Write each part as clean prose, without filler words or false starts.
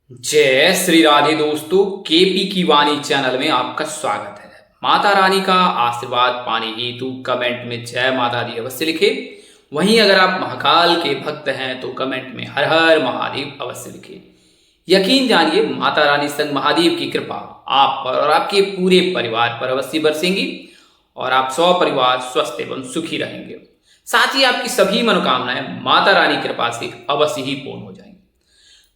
जय श्री राधे दोस्तों, केपी की वाणी चैनल में आपका स्वागत है। माता रानी का आशीर्वाद पाने हेतु कमेंट में जय माता दी अवश्य लिखे। वहीं अगर आप महाकाल के भक्त हैं तो कमेंट में हर हर महादेव अवश्य लिखे। यकीन जानिए माता रानी संग महादेव की कृपा आप पर और आपके पूरे परिवार पर अवश्य बरसेंगी और आप सौ परिवार स्वस्थ एवं सुखी रहेंगे। साथ ही आपकी सभी मनोकामनाएं माता रानी कृपा से अवश्य ही पूर्ण हो जाएंगी।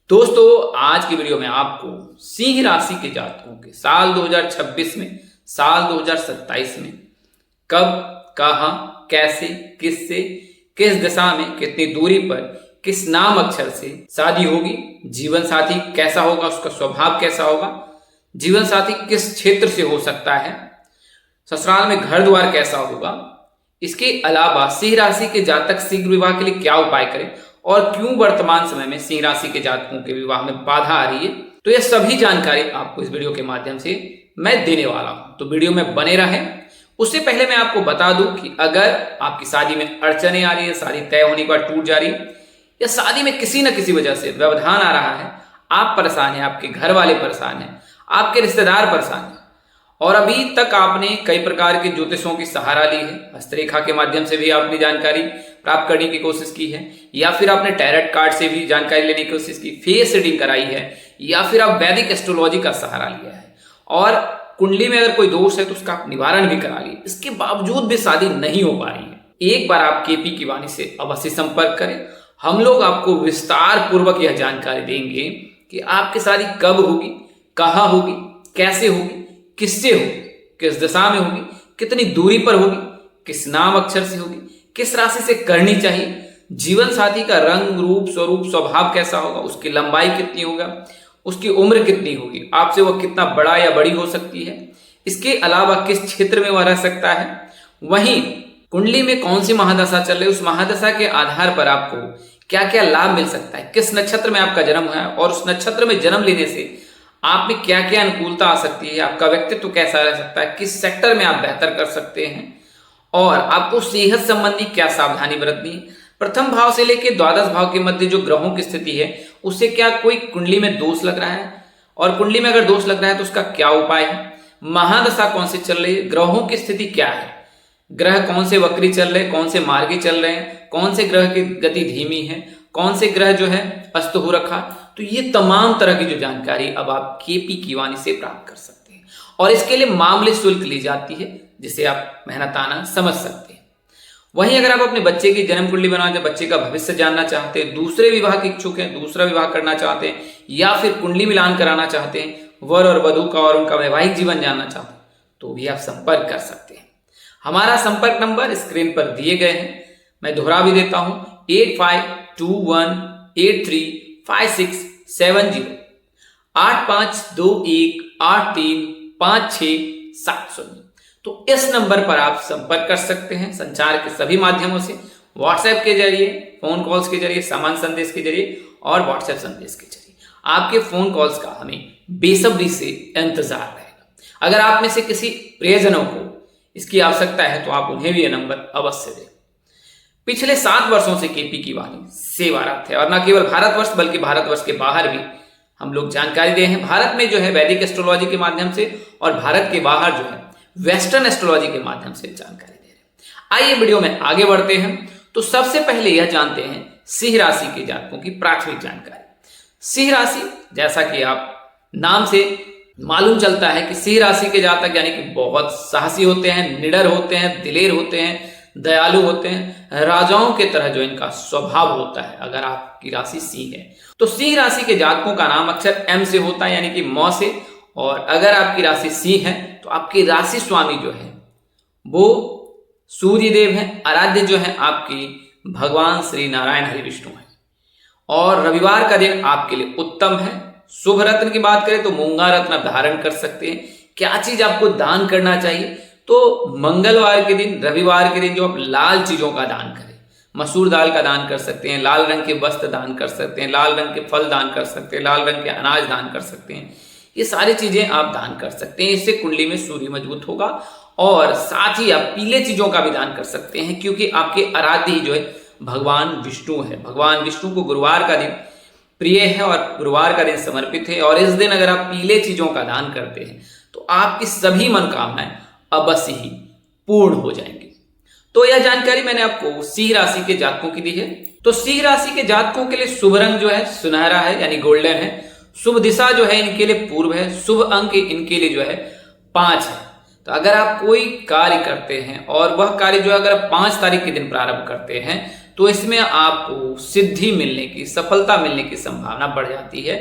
दोस्तों, आज की वीडियो में आपको सिंह राशि के जातकों के साल 2026 में, साल 2027 में कब, कहां, कैसे, किससे, किस दिशा में, कितनी दूरी पर, किस नाम अक्षर से शादी होगी, जीवन साथी कैसा होगा, उसका स्वभाव कैसा होगा, जीवन साथी किस क्षेत्र से हो सकता है, ससुराल में घर द्वार कैसा होगा, इसके अलावा सिंह राशि के जातक शीघ्र विवाह के लिए क्या उपाय करें और क्यों वर्तमान समय में सिंह राशि के जातकों के विवाह में बाधा आ रही है, तो यह सभी जानकारी आपको इस वीडियो के माध्यम से मैं देने वाला हूं। तो वीडियो में बने रहें। उससे पहले मैं आपको बता दूं कि अगर आपकी शादी में अड़चने आ रही है, शादी तय होने के बाद टूट जा रही है या शादी में किसी न किसी वजह से व्यवधान आ रहा है, आप परेशान हैं, आपके घर वाले परेशान हैं, आपके रिश्तेदार परेशान हैं और अभी तक आपने कई प्रकार के ज्योतिषों की सहारा ली है, हस्तरेखा के माध्यम से भी आपने जानकारी प्राप्त करने की कोशिश की है, या फिर आपने टैरेट कार्ड से भी जानकारी लेने की कोशिश की, फेस रीडिंग कराई है, या फिर आप वैदिक एस्ट्रोलॉजी का सहारा लिया है और कुंडली में अगर कोई दोष है तो उसका निवारण भी करा लिया, इसके बावजूद भी शादी नहीं हो पा रही है। एक बार आप केपी की वाणी से अवश्य संपर्क करें। हम लोग आपको विस्तार पूर्वक यह जानकारी देंगे कि आपकी शादी कब होगी, कहाँ होगी, कैसे होगी, किससे होगी, किस दिशा में होगी, कितनी दूरी पर होगी, किस नाम अक्षर से होगी, किस राशि से करनी चाहिए, जीवन साथी का रंग, रूप, स्वरूप, स्वभाव कैसा होगा, उसकी लंबाई कितनी होगा, उसकी उम्र कितनी होगी, आपसे वह कितना बड़ा या बड़ी हो सकती है, इसके अलावा किस क्षेत्र में वह रह सकता है, वहीं कुंडली में कौन सी महादशा चल रही है, उस महादशा के आधार पर आपको क्या क्या लाभ मिल सकता है, किस नक्षत्र में आपका जन्म हुआ है और उस नक्षत्र में जन्म लेने से आप में क्या क्या अनुकूलता आ सकती है, आपका व्यक्तित्व कैसा रह सकता है, किस सेक्टर में आप बेहतर कर सकते हैं और आपको सेहत संबंधी क्या सावधानी बरतनी है, प्रथम भाव से लेकर द्वादश भाव के मध्य जो ग्रहों की स्थिति है उससे क्या कोई कुंडली में दोष लग रहा है और कुंडली में अगर दोष लग रहा है तो उसका क्या उपाय है, महादशा कौन सी चल रही है, ग्रहों की स्थिति क्या है, ग्रह कौन से वक्री चल रहे हैं, कौन से मार्गी चल रहे हैं, कौन से ग्रह की गति धीमी है, कौन से ग्रह जो है अस्त हो रखा, तो ये तमाम तरह की जो जानकारी अब आप केपी की वाणी से प्राप्त कर सकते हैं और इसके लिए मामूली शुल्क ली जाती है जिसे आप मेहनताना समझ सकते हैं। वहीं अगर आप अपने बच्चे की जन्म कुंडली बनाते हैं, बच्चे का भविष्य जानना चाहते हैं, दूसरे विवाह के इच्छुक हैं, दूसरा विवाह करना चाहते हैं या फिर कुंडली मिलान कराना चाहते हैं, वर और वधू का और उनका वैवाहिक जीवन जानना चाहते हैं, तो भी आप संपर्क कर सकते हैं। हमारा संपर्क नंबर स्क्रीन पर दिए गए हैं, मैं दोहरा भी देता हूं 8521835670 8521835670। तो इस नंबर पर आप संपर्क कर सकते हैं संचार के सभी माध्यमों से, व्हाट्सएप के जरिए, फोन कॉल्स के जरिए, सामान्य संदेश के जरिए और व्हाट्सएप संदेश के जरिए। आपके फोन कॉल्स का हमें बेसब्री से इंतजार रहेगा। अगर आप में से किसी प्रियजनों को इसकी आवश्यकता है तो आप उन्हें भी यह नंबर अवश्य दें। पिछले 7 वर्षों से केपी की वाणी सेवारत है और न केवल भारतवर्ष बल्कि भारतवर्ष के बाहर भी हम लोग जानकारी दे हैं। भारत में जो है वैदिक एस्ट्रोलॉजी के माध्यम से और भारत के बाहर जो है वेस्टर्न एस्ट्रोलॉजी के माध्यम से जानकारी दे रहे हैं। आइए वीडियो में आगे बढ़ते हैं। तो सबसे पहले यह जानते हैं सिंह राशि के जातकों की प्राथमिक जानकारी। सिंह राशि, जैसा कि आप नाम से मालूम चलता है कि सिंह राशि के जातक यानी कि बहुत साहसी होते हैं, निडर होते हैं, दिलेर होते हैं, दयालु होते हैं, राजाओं के तरह जो इनका स्वभाव होता है। अगर आपकी राशि सिंह है तो सिंह राशि के जातकों का नाम अक्षर एम से होता है यानी कि मौ से, और अगर आपकी राशि सिंह है तो आपकी राशि स्वामी जो है वो सूर्य देव है, आराध्य जो है आपकी भगवान श्री नारायण हरि विष्णु है और रविवार का दिन आपके लिए उत्तम है। शुभ रत्न की बात करें तो मूंगा रत्न आप धारण कर सकते हैं। क्या चीज आपको दान करना चाहिए, तो मंगलवार के दिन, रविवार के दिन जो आप लाल चीजों का दान करें, मसूर दाल का दान कर सकते हैं, लाल रंग के वस्त्र दान कर सकते हैं, लाल रंग के फल दान कर सकते हैं, लाल रंग के अनाज दान कर सकते हैं, ये सारी चीजें आप दान कर सकते हैं। इससे कुंडली में सूर्य मजबूत होगा और साथ ही आप पीले चीजों का भी दान कर सकते हैं क्योंकि आपके आराध्य ही जो है भगवान विष्णु है। भगवान विष्णु को गुरुवार का दिन प्रिय है और गुरुवार का दिन समर्पित है और इस दिन अगर आप पीले चीजों का दान करते हैं तो आपकी सभी मनोकामनाएं अवश्य ही पूर्ण हो जाएंगी। तो यह जानकारी मैंने आपको सिंह राशि के जातकों की दी है। तो सिंह राशि के जातकों के लिए शुभ रंग जो है सुनहरा है यानी गोल्डन है। शुभ दिशा जो है इनके लिए पूर्व है। शुभ अंक इनके लिए जो है 5 है। तो अगर आप कोई कार्य करते हैं और वह कार्य जो है अगर आप 5 तारीख के दिन प्रारंभ करते हैं तो इसमें आपको सिद्धि मिलने की, सफलता मिलने की संभावना बढ़ जाती है।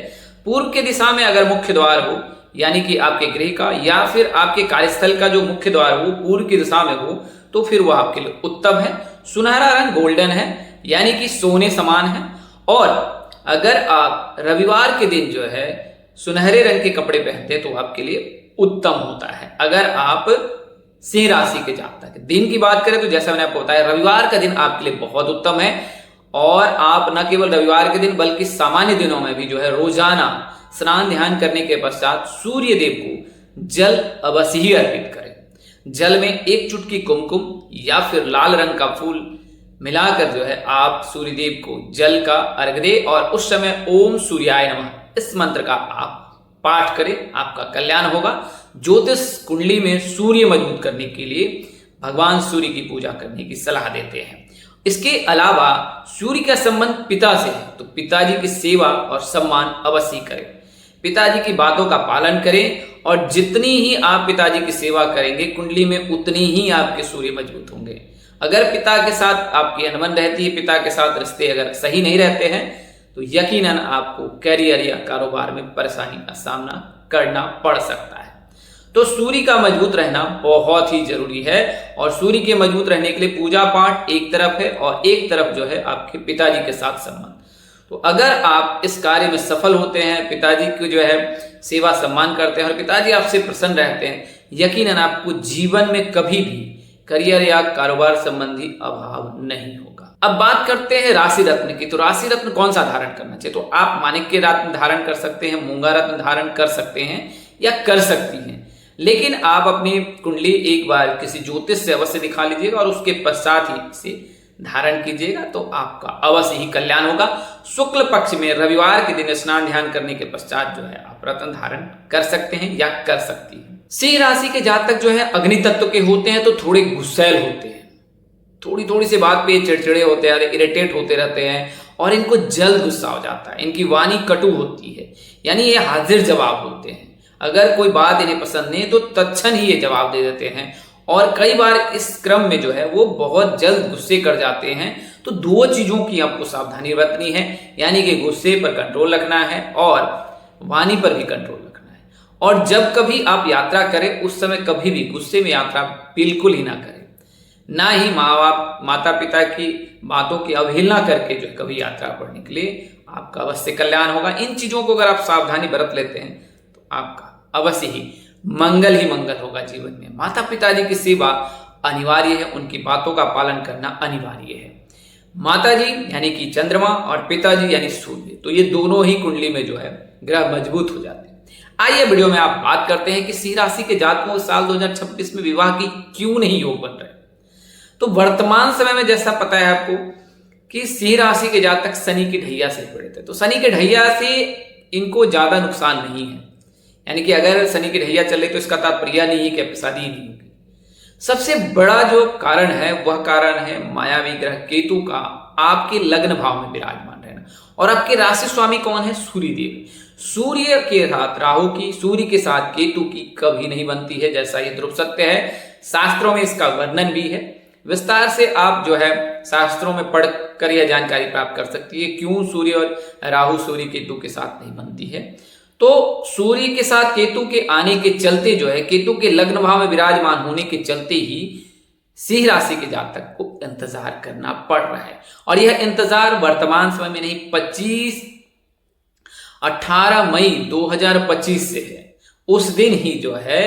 पूर्व के दिशा में अगर मुख्य द्वार हो यानी कि आपके गृह का या फिर आपके कार्यस्थल का जो मुख्य द्वार हो पूर्व की दिशा में हो तो फिर वह आपके लिए उत्तम है। सुनहरा रंग गोल्डन है यानी कि सोने समान है। और अगर आप रविवार के दिन जो है सुनहरे रंग के कपड़े पहनते हैं तो आपके लिए उत्तम होता है। अगर आप सिंह राशि के जातक दिन की बात करें तो जैसा मैंने आपको बताया रविवार का दिन आपके लिए बहुत उत्तम है। और आप न केवल रविवार के दिन बल्कि सामान्य दिनों में भी जो है रोजाना स्नान ध्यान करने के पश्चात सूर्य देव को जल अवश्य ही अर्पित करें। जल में 1 चुटकी कुमकुम या फिर लाल रंग का फूल मिलाकर जो है आप सूर्य देव को जल का अर्घ्य दें और उस समय ओम सूर्याय नमः इस मंत्र का आप पाठ करें, आपका कल्याण होगा। ज्योतिष कुंडली में सूर्य मजबूत करने के लिए भगवान सूर्य की पूजा करने की सलाह देते हैं। इसके अलावा सूर्य का संबंध पिता से है तो पिताजी की सेवा और सम्मान अवश्य करें। पिताजी की बातों का पालन करें और जितनी ही आप पिताजी की सेवा करेंगे कुंडली में उतनी ही आपके सूर्य मजबूत होंगे। अगर पिता के साथ आपकी अनबन रहती है, पिता के साथ रिश्ते अगर सही नहीं रहते हैं तो यकीनन आपको करियर या कारोबार में परेशानी का सामना करना पड़ सकता है। तो सूर्य का मजबूत रहना बहुत ही जरूरी है और सूर्य के मजबूत रहने के लिए पूजा पाठ एक तरफ है और एक तरफ जो है आपके पिताजी के साथ संबंध। तो अगर आप इस कार्य में सफल होते हैं, पिताजी की जो है सेवा सम्मान करते हैं और पिताजी आपसे प्रसन्न रहते हैं, यकीनन आपको जीवन में कभी भी करियर या कारोबार संबंधी अभाव नहीं होगा। अब बात करते हैं राशि रत्न की। तो राशि रत्न कौन सा धारण करना चाहिए? तो आप माणिक के रत्न धारण कर सकते हैं, मूंगा रत्न धारण कर सकते हैं या कर सकती हैं, लेकिन आप अपनी कुंडली एक बार किसी ज्योतिष से अवश्य दिखा लीजिएगा और उसके पश्चात ही इसे धारण कीजिएगा तो आपका अवश्य ही कल्याण होगा। शुक्ल पक्ष में रविवार के दिन स्नान ध्यान करने के पश्चात जो है आप रत्न धारण कर सकते हैं या कर सकती हैं। सिंह राशि के जातक जो है अग्नि तत्व के होते हैं तो थोड़े गुस्सैल होते हैं, थोड़ी सी बात पे चिड़चिड़े होते हैं, इरिटेट होते रहते हैं और इनको जल्द गुस्सा हो जाता है। इनकी वाणी कटु होती है यानी ये हाजिर जवाब होते हैं। अगर कोई बात इन्हें पसंद नहीं तो तत्क्षण ही ये जवाब दे देते हैं और कई बार इस क्रम में जो है वो बहुत जल्द गुस्से कर जाते हैं। तो 2 चीजों की आपको सावधानी बरतनी है यानी कि गुस्से पर कंट्रोल रखना है और वाणी पर भी कंट्रोल रखना है। और जब कभी आप यात्रा करें उस समय कभी भी गुस्से में यात्रा बिल्कुल ही ना करें, ना ही माँ बाप माता पिता की बातों की अवहेलना करके जो कभी यात्रा पर निकले, आपका अवश्य कल्याण होगा। इन चीजों को अगर आप सावधानी बरत लेते हैं तो आपका अवश्य ही मंगल होगा जीवन में। माता पिताजी की सेवा अनिवार्य है, उनकी बातों का पालन करना अनिवार्य है। माताजी यानी कि चंद्रमा और पिताजी यानी सूर्य, तो ये दोनों ही कुंडली में जो है ग्रह मजबूत हो जाते हैं। आइए वीडियो में आप बात करते हैं कि सिंह राशि के जातकों साल 2026 में विवाह की क्यों नहीं योग बन रहे। तो वर्तमान समय में जैसा पता है आपको कि सिंह राशि के जातक शनि की ढैया से पीड़ित है। तो शनि के ढैया से इनको ज्यादा नुकसान नहीं है, यानी कि अगर शनि की ढैया चले तो इसका तात्पर्य नहीं है कि आपकी शादी नहीं होगी। सबसे बड़ा जो कारण है वह कारण है मायावी ग्रह केतु का आपके लग्न भाव में विराजमान रहना। और आपके राशि स्वामी कौन है? सूर्य देव। सूर्य के साथ राहु की, सूर्य के साथ केतु की कभी नहीं बनती है, जैसा ये ध्रुव सत्य है। शास्त्रों में इसका वर्णन भी है, विस्तार से आप जो है शास्त्रों में पढ़कर यह जानकारी प्राप्त कर सकती है क्यों सूर्य और राहु सूर्य केतु के साथ नहीं बनती है। तो सूर्य के साथ केतु के आने के चलते जो है, केतु के लग्न भाव में विराजमान होने के चलते ही सिंह राशि के जातक को इंतजार करना पड़ रहा है। और यह इंतजार वर्तमान समय में नहीं, 18 मई 2025 से है। उस दिन ही जो है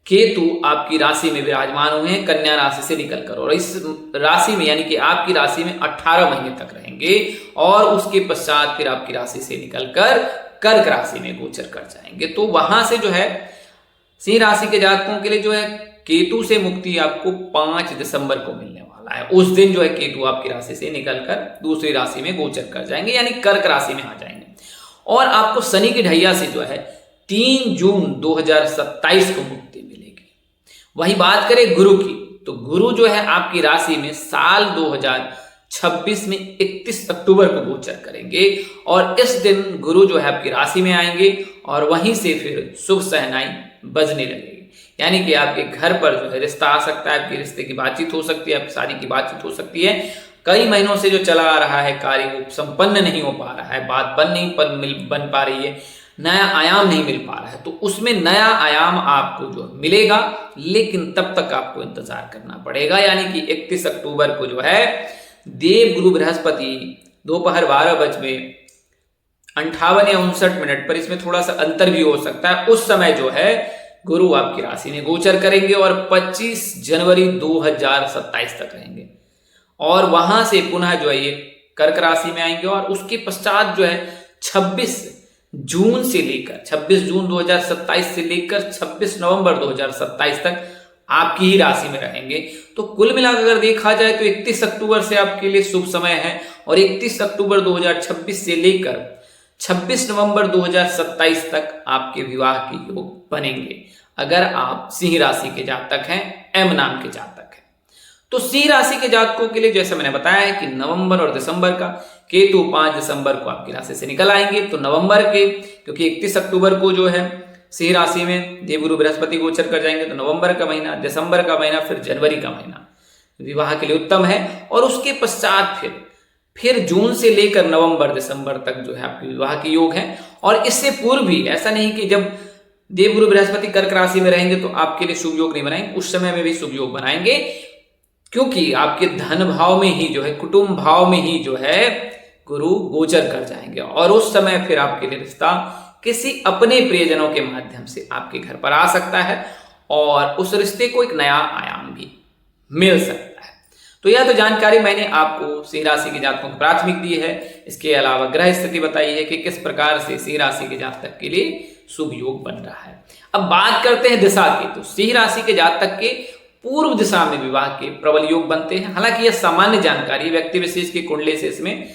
केतु आपकी राशि में विराजमान हुए हैं कन्या राशि से निकलकर, और इस राशि में यानी कि आपकी राशि में 18 महीने तक रहेंगे और उसके पश्चात फिर आपकी राशि से निकलकर कर्क राशि में गोचर कर जाएंगे। तो वहां से जो है सिंह राशि के जातकों के लिए जो है केतु से मुक्ति आपको 5 दिसंबर को मिलने वाला वाला है। उस दिन जो है केतु आपकी राशि से निकलकर दूसरी राशि में गोचर कर जाएंगे, यानी कर्क राशि में आ जाएंगे। और आपको शनि की ढैया से जो है 3 जून 2027 को मुक्ति मिलेगी। वही बात करें गुरु की, तो गुरु जो है आपकी राशि में साल 2026 में 31 अक्टूबर को गोचर करेंगे और इस दिन गुरु जो है आपकी राशि में आएंगे और वहीं से फिर शुभ सहनाई बजने लगेगी। यानी कि आपके घर पर जो है रिश्ता आ सकता है, आपके रिश्ते की बातचीत हो सकती है, आपकी शादी की बातचीत हो सकती है। कई महीनों से जो चला आ रहा है कार्य वो संपन्न नहीं हो पा रहा है, बात बन पा रही है, नया आयाम नहीं मिल पा रहा है, तो उसमें नया आयाम आपको जो मिलेगा, लेकिन तब तक आपको इंतजार करना पड़ेगा। यानी कि 31 अक्टूबर को जो है देव गुरु बृहस्पति दोपहर 12:58 या 59 पर, इसमें थोड़ा सा अंतर भी हो सकता है, उस समय जो है गुरु आपकी राशि में गोचर करेंगे और 25 जनवरी 2027 तक रहेंगे और वहां से पुनः जो है ये कर्क राशि में आएंगे और उसके पश्चात जो है 26 जून 2027 से लेकर 26 नवंबर 2027 तक आपकी ही राशि में रहेंगे। तो कुल मिलाकर अगर देखा जाए तो 31 अक्टूबर से आपके लिए शुभ समय है और 31 अक्टूबर 2026 से लेकर 26 नवंबर 2027 तक आपके विवाह के योग बनेंगे अगर आप सिंह राशि के जातक हैं, एम नाम के जातक हैं। तो सिंह राशि के जातकों के लिए जैसे मैंने बताया है कि नवंबर और दिसंबर का केतु 5 दिसंबर को आपकी राशि से निकल आएंगे। तो नवंबर के, क्योंकि 31 अक्टूबर को जो है सिंह राशि में देवगुरु बृहस्पति गोचर कर जाएंगे, तो नवंबर का महीना, दिसंबर का महीना, फिर जनवरी का महीना विवाह के लिए उत्तम है। और उसके पश्चात फिर जून से लेकर नवंबर दिसंबर तक जो है आपके विवाह के योग हैं। और इससे पूर्व भी ऐसा नहीं कि जब देवगुरु बृहस्पति कर्क राशि में रहेंगे तो आपके लिए शुभ योग नहीं बनाएंगे, उस समय में भी शुभ योग बनाएंगे, क्योंकि आपके धन भाव में ही जो है, कुटुंब भाव में ही जो है गुरु गोचर कर जाएंगे और उस समय फिर आपके लिए रिश्ता किसी अपने प्रियजनों के माध्यम से आपके घर पर आ सकता है और उस रिश्ते को एक नया आयाम भी मिल सकता है। तो यह तो जानकारी मैंने आपको सिंह राशि के जातकों को प्राथमिक दी है। इसके अलावा ग्रह स्थिति बताई है कि किस प्रकार से सिंह राशि के जातक के लिए शुभ योग बन रहा है। अब बात करते हैं दिशा की, तो सिंह राशि के जातक के पूर्व दिशा में विवाह के प्रबल योग बनते हैं। हालांकि यह सामान्य जानकारी, व्यक्ति विशेष के कुंडली से इसमें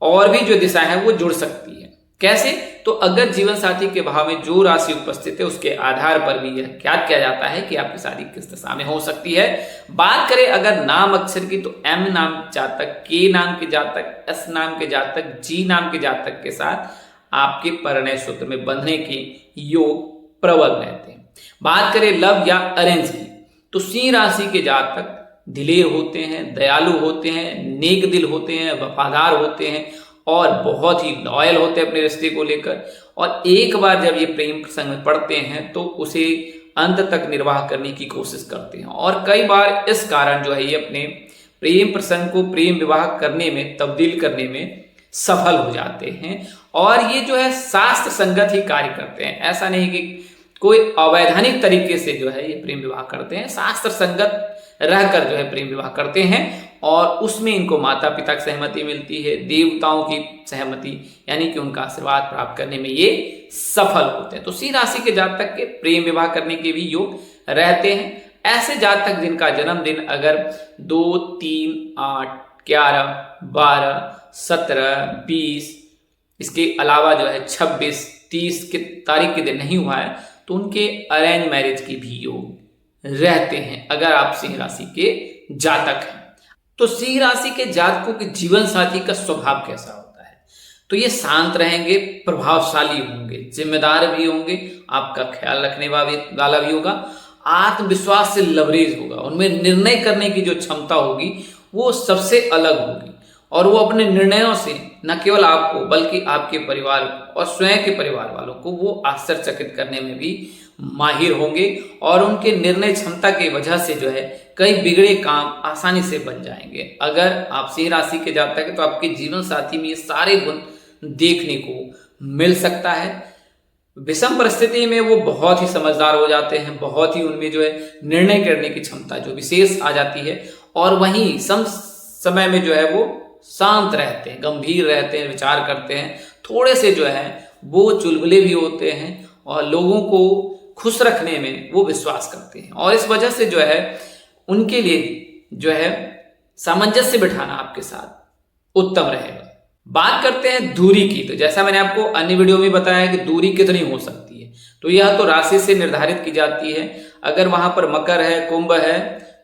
और भी जो दिशा है वो जुड़ सकती है। कैसे? तो अगर जीवन साथी के भाव में जो राशि उपस्थित है उसके आधार पर भी यह ज्ञात किया जाता है कि आपकी शादी किस दिशा में हो सकती है। बात करें अगर नाम अक्षर की, तो एम नाम जातक, के नाम के जातक, एस नाम के जातक, जी नाम के जातक के साथ आपके परिणय सूत्र में बंधने के योग प्रबल रहते हैं। बात करें लव या अरेंज की, तो सिंह राशि के जातक दिलेर होते हैं, दयालु होते हैं, नेक दिल होते हैं, वफादार होते हैं और बहुत ही लॉयल होते हैं अपने रिश्ते को लेकर। और एक बार जब ये प्रेम प्रसंग में पड़ते हैं तो उसे अंत तक निर्वाह करने की कोशिश करते हैं और कई बार इस कारण जो है ये अपने प्रेम प्रसंग को प्रेम विवाह करने में तब्दील करने में सफल हो जाते हैं। और ये जो है शास्त्र संगत ही कार्य करते हैं, ऐसा नहीं कि कोई अवैधानिक तरीके से जो है ये प्रेम विवाह करते हैं, शास्त्र संगत रहकर जो है प्रेम विवाह करते हैं और उसमें इनको माता पिता की सहमति मिलती है, देवताओं की सहमति, यानी कि उनका आशीर्वाद प्राप्त करने में ये सफल होते हैं। तो सिंह राशि के जातक के प्रेम विवाह करने के भी योग रहते हैं। ऐसे जातक जिनका जन्मदिन अगर 2, 3, 8, 11, 12, 17, 20, इसके अलावा जो है 26, 30 के तारीख के दिन नहीं हुआ है तो उनके अरेंज मैरिज की भी योग रहते हैं अगर आप सिंह राशि के जातक हैं। तो सिंह राशि के जातकों के जीवन साथी का स्वभाव कैसा होता है? तो ये शांत रहेंगे, प्रभावशाली होंगे, जिम्मेदार भी होंगे, आपका ख्याल रखने वाला भी होगा, आत्मविश्वास से लबरेज होगा, उनमें निर्णय करने की जो क्षमता होगी वो सबसे अलग होगी और वो अपने निर्णयों से न केवल आपको बल्कि आपके परिवार और स्वयं के परिवार वालों को वो आश्चर्यचकित करने में भी माहिर होंगे और उनके निर्णय क्षमता की वजह से जो है कई बिगड़े काम आसानी से बन जाएंगे। अगर आप सिंह राशि के जातक हैं तो आपके जीवन साथी में ये सारे गुण देखने को मिल सकता है। विषम परिस्थिति में वो बहुत ही समझदार हो जाते हैं, बहुत ही उनमें जो है निर्णय करने की क्षमता जो विशेष आ जाती है और वहीं सम समय में जो है वो शांत रहते हैं, गंभीर रहते हैं, विचार करते हैं, थोड़े से जो है वो चुलबुले भी होते हैं और लोगों को खुश रखने में वो विश्वास करते हैं और इस वजह से जो है उनके लिए जो है सामंजस्य बिठाना आपके साथ उत्तम रहेगा। बात करते हैं दूरी की, तो जैसा मैंने आपको अन्य वीडियो में बताया कि दूरी कितनी हो सकती है, तो यह तो राशि से निर्धारित की जाती है। अगर वहां पर मकर है, कुंभ है,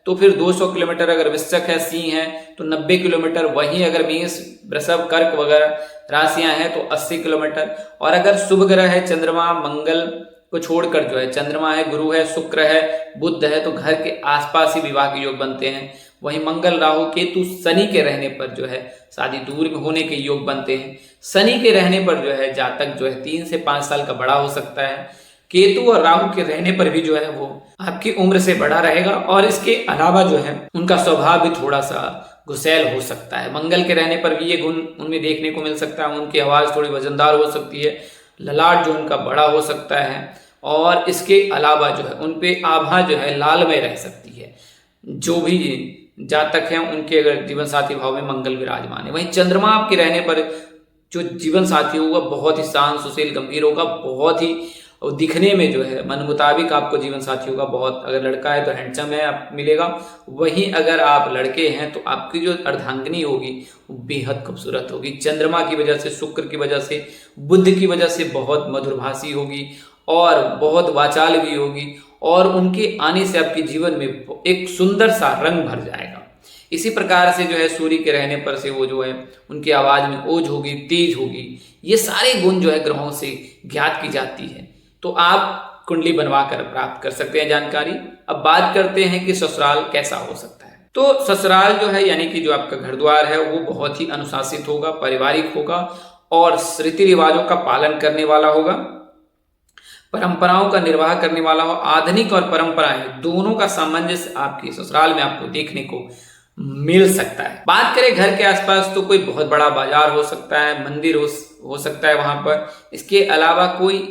तो फिर 200 किलोमीटर, अगर वृश्चिक है, सिंह है तो 90 किलोमीटर, वहीं अगर मेष, वृषभ, कर्क वगैरह राशियां हैं तो 80 किलोमीटर। और अगर शुभ ग्रह है, चंद्रमा मंगल को छोड़कर जो है चंद्रमा है, गुरु है, शुक्र है, बुध है, तो घर के आसपास ही विवाह के योग बनते हैं। वहीं मंगल, राहु, केतु, शनि के रहने पर जो है शादी दूर में होने के योग बनते हैं। शनि के रहने पर जो है जातक जो है 3 से 5 साल का बड़ा हो सकता है। केतु और राहु के रहने पर भी जो है वो आपकी उम्र से बड़ा रहेगा। और इसके अलावा जो है उनका स्वभाव भी थोड़ा सा गुस्सैल हो सकता है। मंगल के रहने पर भी ये गुण उनमें देखने को मिल सकता है। उनकी आवाज थोड़ी वजनदार हो सकती है, ललाट जो उनका बड़ा हो सकता है, और इसके अलावा जो है उनपे आभा जो है लालमय रह सकती है। जो भी जातक हैं उनके अगर जीवन साथी भाव में मंगल विराजमान है। वहीं चंद्रमा आपके रहने पर जो जीवन साथी होगा बहुत ही शांत, सुशील, गंभीर होगा, बहुत ही दिखने में जो है मन मुताबिक आपको जीवन साथी होगा। बहुत, अगर लड़का है तो हैंडसम है आप मिलेगा, वहीं अगर आप लड़के हैं तो आपकी जो अर्धांगिनी होगी वो बेहद खूबसूरत होगी। चंद्रमा की वजह से, शुक्र की वजह से, बुध की वजह से बहुत मधुरभाषी होगी और बहुत वाचाल भी होगी, और उनके आने से आपके जीवन में एक सुंदर सा रंग भर जाएगा। इसी प्रकार से जो है सूर्य के रहने पर से वो जो है उनकी आवाज में ओज होगी, तेज होगी। ये सारे गुण जो है ग्रहों से ज्ञात की जाती है, तो आप कुंडली बनवा कर प्राप्त कर सकते हैं जानकारी। अब बात करते हैं कि ससुराल कैसा हो सकता है। तो ससुराल जो है यानी कि जो आपका घर द्वार है वो बहुत ही अनुशासित होगा, पारिवारिक होगा और रीति रिवाजों का पालन करने वाला होगा, परंपराओं का निर्वाह करने वाला हो। आधुनिक और परंपराएं दोनों का सामंजस्य आपके ससुराल में आपको देखने को मिल सकता है। बात करें घर के आसपास तो कोई बहुत बड़ा बाजार हो सकता है, मंदिर हो सकता है वहां पर। इसके अलावा कोई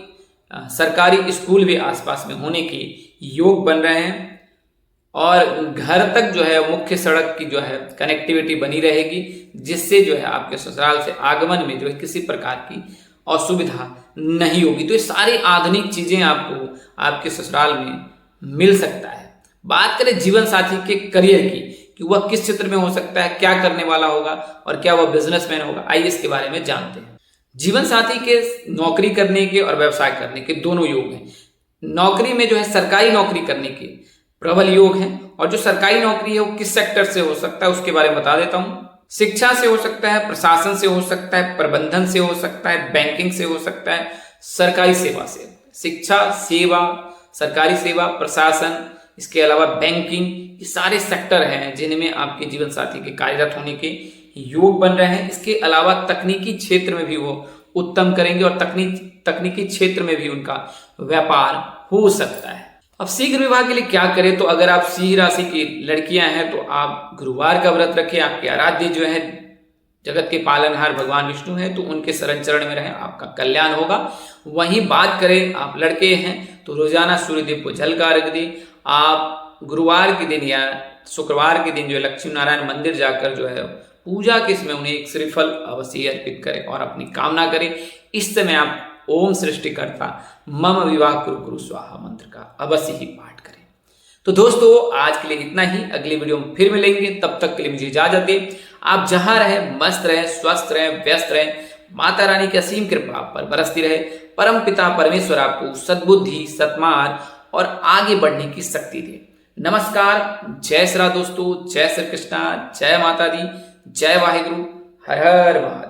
सरकारी स्कूल भी आसपास में होने के योग बन रहे हैं, और घर तक जो है मुख्य सड़क की जो है कनेक्टिविटी बनी रहेगी, जिससे जो है आपके ससुराल से आगमन में जो है किसी प्रकार की असुविधा नहीं होगी। तो ये सारी आधुनिक चीजें आपको आपके ससुराल में मिल सकता है। बात करें जीवन साथी के करियर की कि वह किस क्षेत्र में हो सकता है, क्या करने वाला होगा और क्या वह बिजनेसमैन होगा, आइए इसके बारे में जानते हैं। जीवन साथी के नौकरी करने के और व्यवसाय करने के दोनों योग हैं। नौकरी में जो है सरकारी नौकरी करने के प्रबल योग हैं, और जो सरकारी नौकरी है वो किस सेक्टर से हो सकता है उसके बारे में बता देता हूं। शिक्षा से हो सकता है, प्रशासन से हो सकता है, प्रबंधन से हो सकता है, बैंकिंग से हो सकता है, सरकारी सेवा से। शिक्षा, सेवा, सरकारी सेवा, प्रशासन, इसके अलावा बैंकिंग, ये सारे सेक्टर हैं जिनमें आपके जीवन साथी के कार्यरत होने के योग बन रहे हैं। इसके अलावा तकनीकी क्षेत्र में भी वो उत्तम करेंगे, और तकनीकी क्षेत्र में भी उनका व्यापार हो सकता है। अब शीघ्र विवाह के लिए क्या करें, तो अगर आप सिंह राशि की लड़कियां हैं तो आप गुरुवार का व्रत रखें। आपके आराध्य जो है जगत के पालनहार भगवान विष्णु हैं, तो उनके शरण चरण में रहें, आपका कल्याण होगा। वहीं बात करें आप लड़के हैं तो रोजाना सूर्यदेव को जल का अर्घ्य दें। आप गुरुवार के दिन या शुक्रवार के दिन जो है लक्ष्मी नारायण मंदिर जाकर जो है पूजा के समय उन्हें एक श्रीफल अवश्य अर्पित करें और अपनी कामना करें। इस समय आप ओम सृष्टिकर्ता मम विवाह कुरु कुरु स्वाहा मंत्र का अवश्य ही पाठ करें। तो दोस्तों आज के लिए इतना ही, अगली वीडियो में फिर मिलेंगे। तब तक के लिए मुझे इजाजत दें। आप जहां रहें मस्त रहें, स्वस्थ रहें, व्यस्त रहें। माता रानी की असीम कृपा आप पर बरसती रहे। परम पिता परमेश्वर आपको सद्बुद्धि, सत्मार्ग और आगे बढ़ने की शक्ति दे। नमस्कार, जय श्री राम दोस्तों, जय श्री कृष्णा, जय माता दी, जय वाहिगुरु, हर हर महादेव।